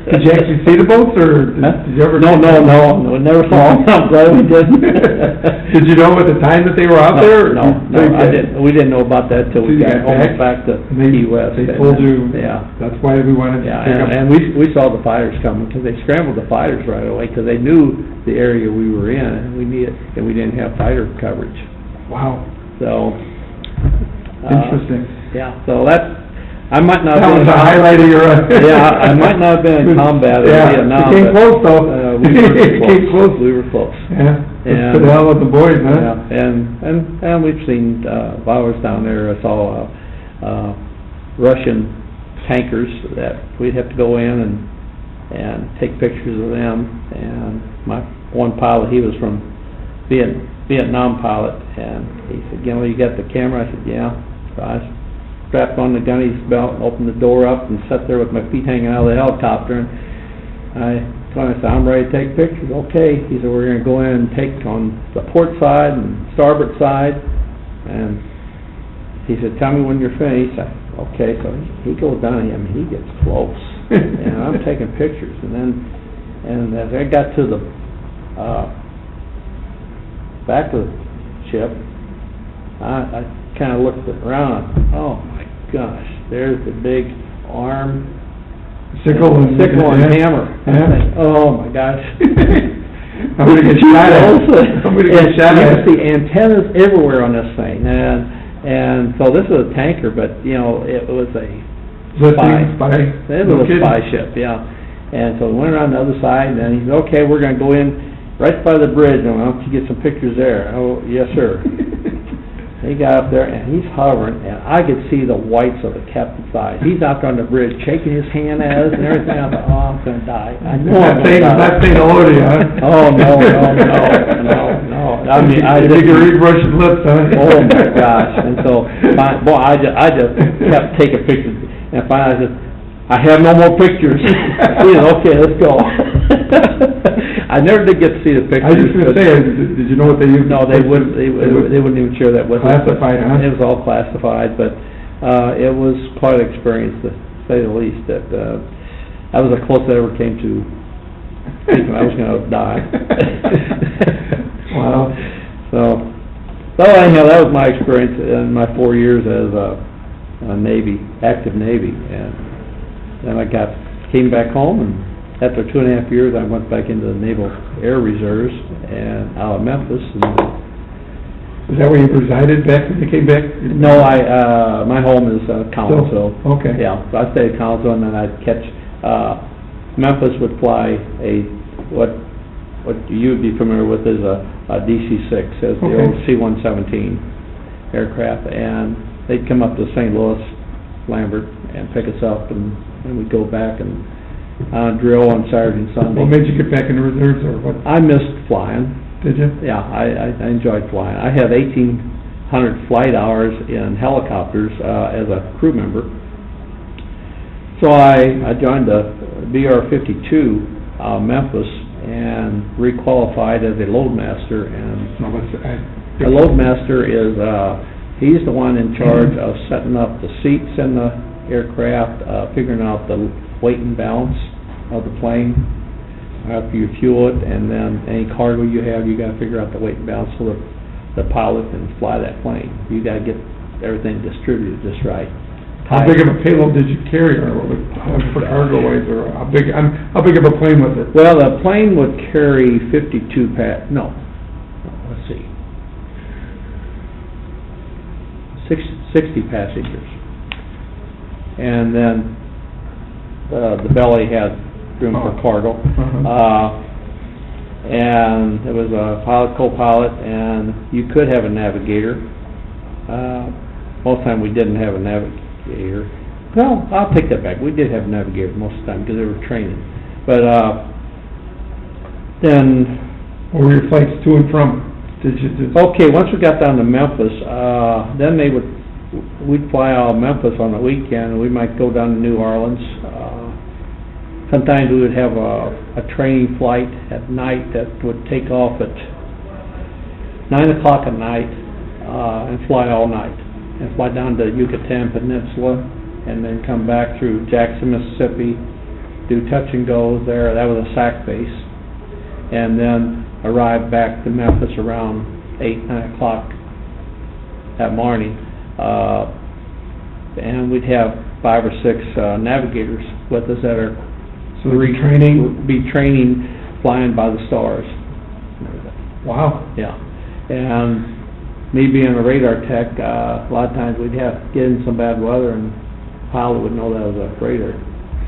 Did you actually see the boats, or did you ever? No, we never saw them. I'm glad we didn't. Did you know at the time that they were out there? No, I didn't. We didn't know about that till we got almost back to Key West. They told you. Yeah. That's why we wanted to pick up. And we saw the fighters coming, because they scrambled the fighters right away, because they knew the area we were in, and we didn't have fighter coverage. Wow. So. Interesting. Yeah, so I might not That have was been... the highlight of your... Yeah, I might not have been in combat in Vietnam, you came close, though. we were Came close. We were close. Yeah, And- to the hell with the boys, huh? Yeah, and we've seen, while I was down there, I saw, Russian tankers that we'd have to go in and take pictures of them, and my one pilot, he was from Vietnam pilot, and he said, you got the camera? I said, yeah. So I strapped on the gunny's belt and opened the door up and sat there with my feet hanging out of the helicopter, and I told him, I said, I'm ready to take pictures. Okay. He said, we're going to go in and take on the port side and starboard side, and he said, tell me when you're finished. I said, okay. So he goes down, he gets close, and I'm taking pictures, and as I got to the back of the ship, I kind of looked around. Oh my gosh, there's the big arm, sickle and hammer. Yeah. Oh my gosh. I'm gonna get shot at. You can see antennas everywhere on this thing, and so this is a tanker, but it was a spy. It was a spy ship, yeah. And so we went around the other side, and then he said, okay, we're going to go in right by the bridge, and I'll get some pictures there. Oh, yes, sir. He got up there, and he's hovering, and I could see the whites of the captain's eyes. He's out there on the bridge, shaking his hand at us and everything. I thought, oh, I'm going to die. I know I'm going to die. Not saying hello to you, huh? Oh, no. I mean, I You can read Russian lips, huh? Oh, my gosh. And so, I just kept taking pictures, and finally I said, I have no more pictures. He said, okay, let's go. I never did get to see the I pictures. was just gonna but- say, did you know what they used? No, they wouldn't even share that with us. but Classified, huh? It was all classified, but, it was quite an experience, to say the least, that, that was the closest I ever came to thinking I was gonna die. Wow. So anyhow, that was my experience in my 4 years as a Navy, active Navy, and then I came back home, and after 2.5 years, I went back into the Naval Air Reserves and out of Memphis, and Is that where you resided back when you came back? no, my home is Collinsville. Okay. Yeah, so I stayed at Collinsville, and then I'd catch, Memphis would fly what you would be familiar with is a DC-6, as the Okay. old C-117 aircraft, and they'd come up to St. Louis, Lambert, and pick us up, and we'd go back and, drill on Saturday and Sunday. What made you get back in the reserves, or what, I missed flying. did you? Yeah, I enjoyed flying. I had 1,800 flight hours in helicopters, as a crew member. So I joined the BR-52, Memphis, and requalified as a loadmaster, and No, a loadmaster is, he's the one in charge of setting up the seats in the aircraft, figuring out the weight and balance of the plane after you fuel it, and then any cargo you have, you gotta figure out the weight and balance so that the pilot can fly that plane. You gotta get everything distributed just right. How big of a payload did you carry, or for cargo wise, or how big of a plane was it? Well, the plane would carry 52 let's see, 60 passengers. And then, the belly had room for cargo. And it was a pilot, co-pilot, and you could have a navigator. Most of the time, we didn't have a navigator. No, I'll take that back. We did have a navigator most of the time, because they were training. But, then, What were your flights to and from? Did you just? okay, once we got down to Memphis, then we'd fly out of Memphis on the weekend, and we might go down to New Orleans. Sometimes we would have a training flight at night that would take off at 9 o'clock at night, and fly all night, and fly down to Yucatan Peninsula, and then come back through Jackson, Mississippi, do touch and goes there. That was a SAC base, and then arrive back to Memphis around 8, 9 o'clock that morning. And we'd have 5 or 6 navigators with us that are So the training? be training, flying by the stars. Wow. Yeah, and me being a radar tech, a lot of times we'd have get in some bad weather, and pilot would know that was a radar.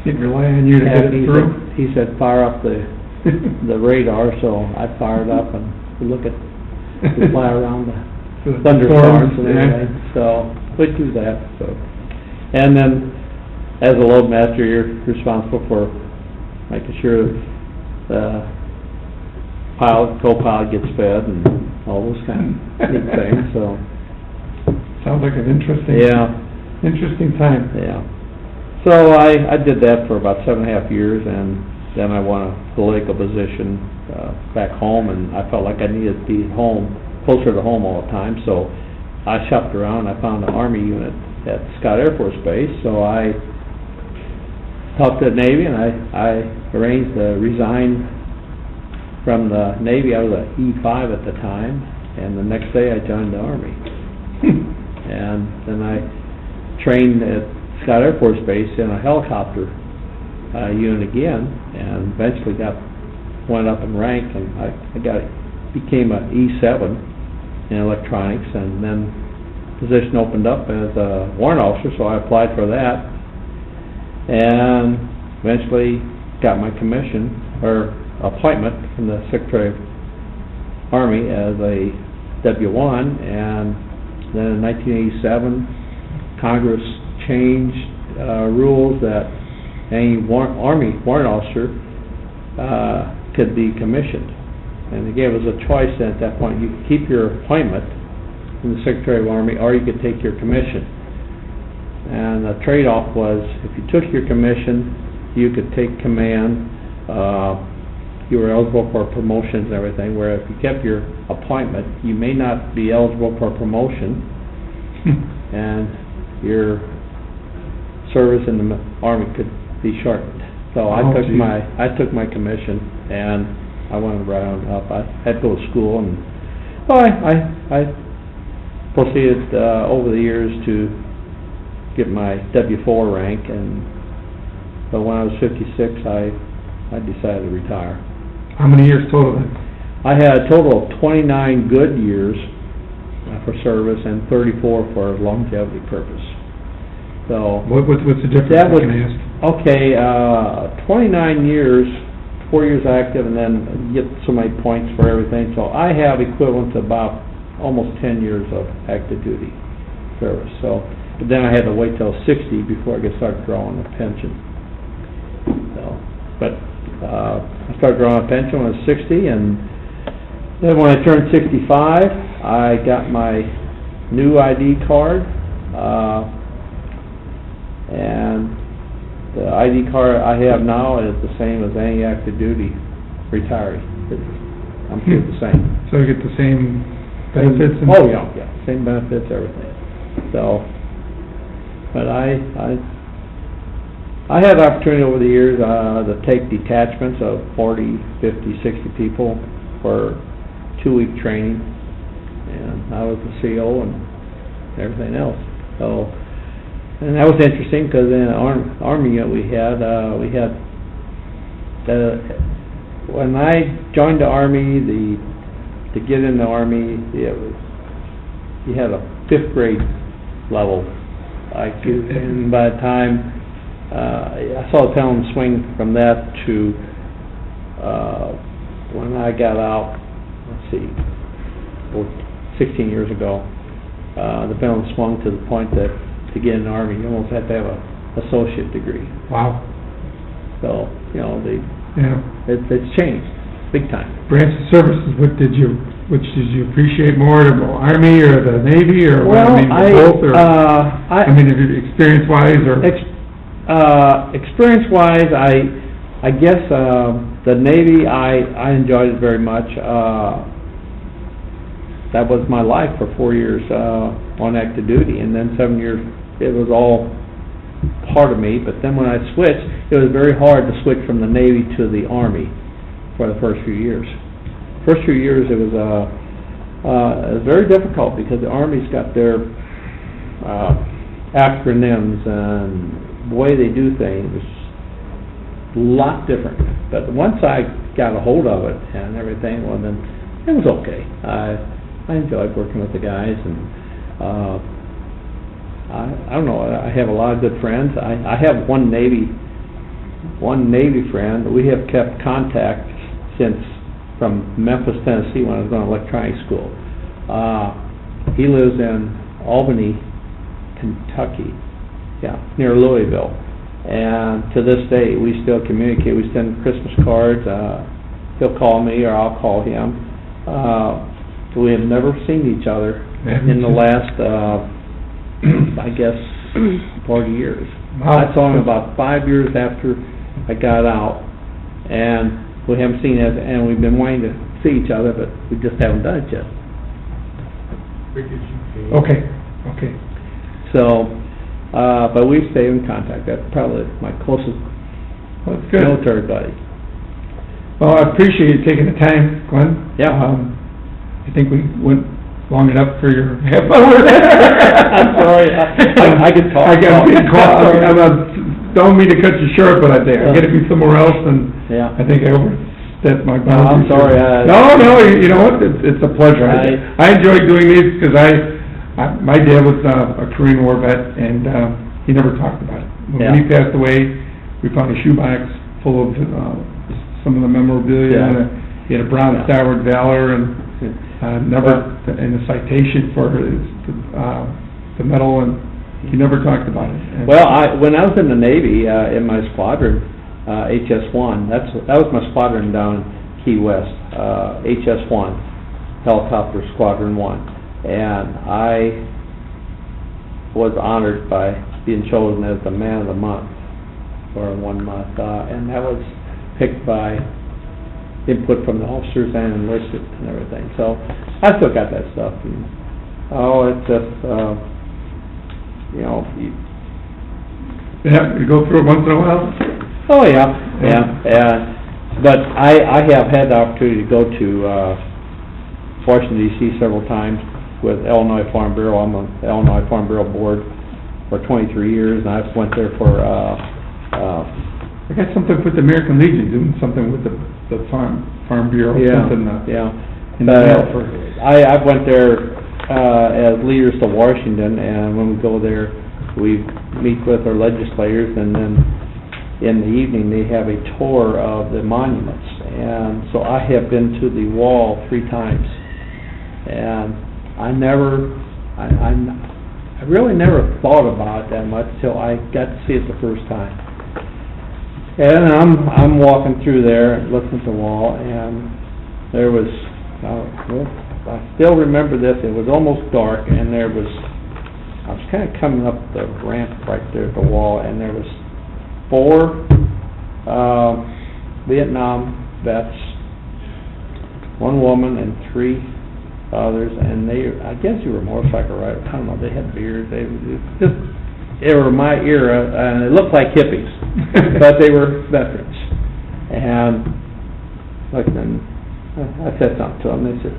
He'd rely on you to get it through? He said, fire up the radar, so I'd fire it up, and we look at, we fly around the thunderstorms and everything, so we'd do that, so. And then, as a loadmaster, you're responsible for making sure the pilot, co-pilot gets fed and all those kind of neat things, so. Sounds like an interesting. Yeah, Interesting time. yeah. So I did that for about 7.5 years, and then I won a political position, back home, and I felt like I needed to be home, closer to home all the time, so I shopped around, I found an Army unit at Scott Air Force Base, so I talked to the Navy, and I arranged to resign from the Navy. I was a E5 at the time, and the next day I joined the Army. And then I trained at Scott Air Force Base in a helicopter unit again, and eventually went up in rank, and I became a E7 in electronics, and then position opened up as a warrant officer, so I applied for that, and eventually got my commission, or appointment from the Secretary of Army as a W1, and then in 1987, Congress changed rules that any Army warrant officer could be commissioned. And they gave us a choice then at that point. You could keep your appointment from the Secretary of Army, or you could take your commission. And the trade-off was, if you took your commission, you could take command you were eligible for promotions and everything, where if you kept your appointment, you may not be eligible for promotion, and your service in the Army could be shortened. So I Oh, took geez. my commission, and I went around up. I had to go to school, and, well, I proceeded, over the years to get my W-4 rank, but when I was 56, I decided to retire. How many years total then? I had a total of 29 good years for service and 34 for longevity purpose. So, What's the difference, that was, can I ask? okay, 29 years, 4 years active, and then you get so many points for everything. So I have equivalent to about almost 10 years of active duty service. So, but then I had to wait till 60 before I could start drawing a pension. So, but I started drawing a pension when I was 60, and then when I turned 65, I got my new ID card, and the ID card I have now is the same as any active duty retiree. I'm still the same. So you get the same benefits? and- Oh, yeah, same benefits, everything. So, but I had the opportunity over the years, to take detachments of 40, 50, 60 people for 2-week training, and I was the CO and everything else. So, and that was interesting, because in the Army unit we had, when I joined the Army, to get in the Army, you had a 5th grade level IQ, and by the time, I saw the pendulum swing from that to, when I got out, let's see, 16 years ago, the pendulum swung to the point that to get in the Army, you almost had to have a associate degree. Wow. So, you know, Yeah. it's changed, big time. Branch of services, which did you appreciate more, the Army or the Navy, or what? Well, I mean, both, or, I mean, if you- experience-wise, or? Experience-wise, I guess, the Navy, I enjoyed it very much. That was my life for 4 years, on active duty, and then 7 years, it was all part of me. But then when I switched, it was very hard to switch from the Navy to the Army for the first few years. First few years, it was very difficult, because the Army's got their acronyms and the way they do things is a lot different. But once I got a hold of it and everything, well, then it was okay. I enjoyed working with the guys, and I don't know, I have a lot of good friends. I have one Navy friend. We have kept contact since from Memphis, Tennessee, when I was going to electronics school. He lives in Albany, Kentucky, near Louisville. And to this day, we still communicate. We send Christmas cards. He'll call me, or I'll call him. We have never seen each other in the last, I guess, 40 years. Wow. I saw him about 5 years after I got out, and we haven't seen it, and we've been wanting to see each other, but we just haven't done it yet. Okay. So, but we stay in contact. That's probably my closest Well, that's good. military buddy. Well, I appreciate you taking the time, Glenn. Yeah. I think we went long enough for your half hour. I'm sorry, I could talk. I got a big call. Don't mean to cut you short, but I gotta be somewhere else, and Yeah. I think I overstepped my No, boundaries. I'm sorry, No, you know what, it's a pleasure. I enjoy doing these, because my dad was a Korean War vet, and he never talked about it. When he passed away, we found a shoebox full of some of the memorabilia. Yeah. And he had a Bronze Star with Valor, and never, in a citation for the medal, and he never talked about it. And Well, when I was in the Navy, in my squadron, HS-1, that was my squadron down in Key West, HS-1, Helicopter Squadron 1. And I was honored by being chosen as the Man of the Month for 1 month, and that was picked by input from the officers and enlisted and everything, so I still got that stuff. And, it's just, you know, Yeah, you go through it once in a while? oh, yeah, but I have had the opportunity to go to, Washington DC several times with Illinois Farm Bureau. I'm on the Illinois Farm Bureau board for 23 years, and I've went there for, I got something with the American Legion, doing something with the Farm Bureau, something, in the mail for... I went there, as leaders to Washington, and when we go there, we meet with our legislators, and then in the evening, they have a tour of the monuments. And so I have been to the wall 3 times, and I really never thought about it that much till I got to see it the first time. And I'm walking through there, looking at the wall, and there was, I still remember this, it was almost dark, and I was kind of coming up the ramp right there at the wall, and there was 4 Vietnam vets, 1 woman and 3 others, and I guess you were motorcycle riders, I don't know, they had beards, they were my era, and they looked like hippies, but they were veterans. And I said something to them, they said,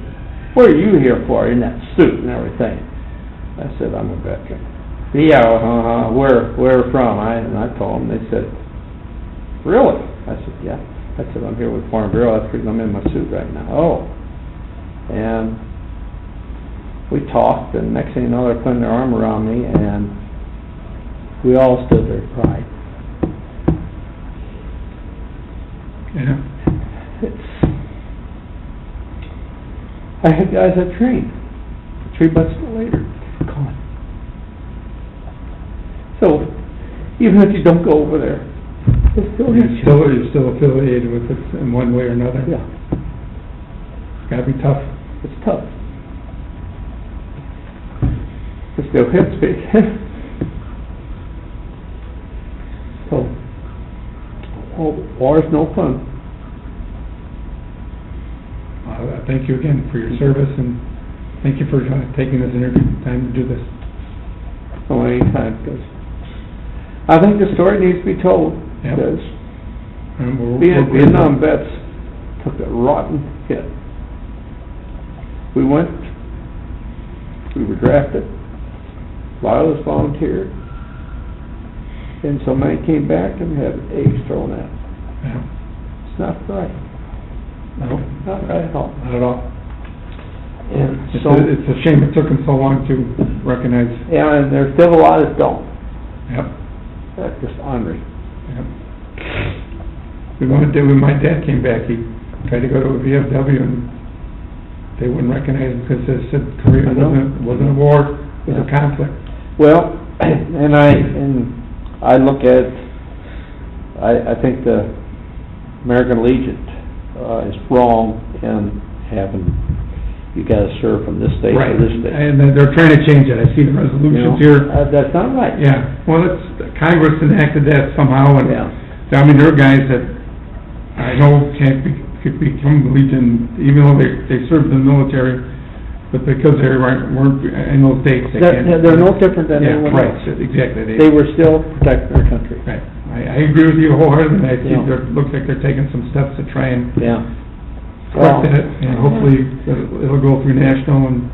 "What are you here for in that suit and everything?" I said, "I'm a veteran." "Yeah, where from?" And I told them, they said, "Really?" I said, "Yeah." I said, "I'm here with Farm Bureau, that's the reason I'm in my suit right now." "Oh." And we talked, and next thing you know, they're putting their arm around me, and we all stood there and cried. Yeah. I had guys that trained 3 months later, gone. So, even if you don't go over there, it's still You're still affiliated with it in one way or another. Yeah. It's gotta be tough. It's tough. It still hits me. So, war's no fun. Thank you again for your service, and thank you for taking this interview, time to do this. Oh, anytime, because I think the story needs to be told, Yep. because We're Vietnam vets took a rotten hit. We were drafted, a lot of us volunteered, and so many came back and had eggs thrown at them. Yeah. It's not right. No, Not right at all. not at all. And It's so, a shame it took them so long to recognize. yeah, and there's still a lot that don't. Yep. That's just ornery. Yep. When my dad came back, he tried to go to a VFW, and they wouldn't recognize him because they said Korea wasn't a war, it was a conflict. Well, and I look at, I think the American Legion is wrong in having, you gotta serve from this state Right, to this state. and they're trying to change it. I see the resolutions here. That's not right. Yeah, well, Congress enacted that somehow, and, Yeah. I mean, there are guys that I know could become Legion, even though they served in the military, but because they weren't in those dates, they can't. They're no different than Yeah, anyone right, else. exactly. They were still protecting their country. Right, I agree with you wholeheartedly, I see Yeah. looks like they're taking some steps to try and Yeah. correct it, and hopefully it'll go through national, and,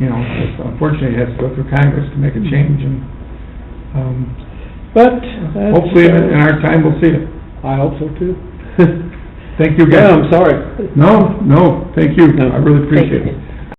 unfortunately, it has to go through Congress to make a change, and, But, hopefully in our time we'll see it. I hope so too. Thank you again. Yeah, I'm sorry. No, thank you, I really appreciate it.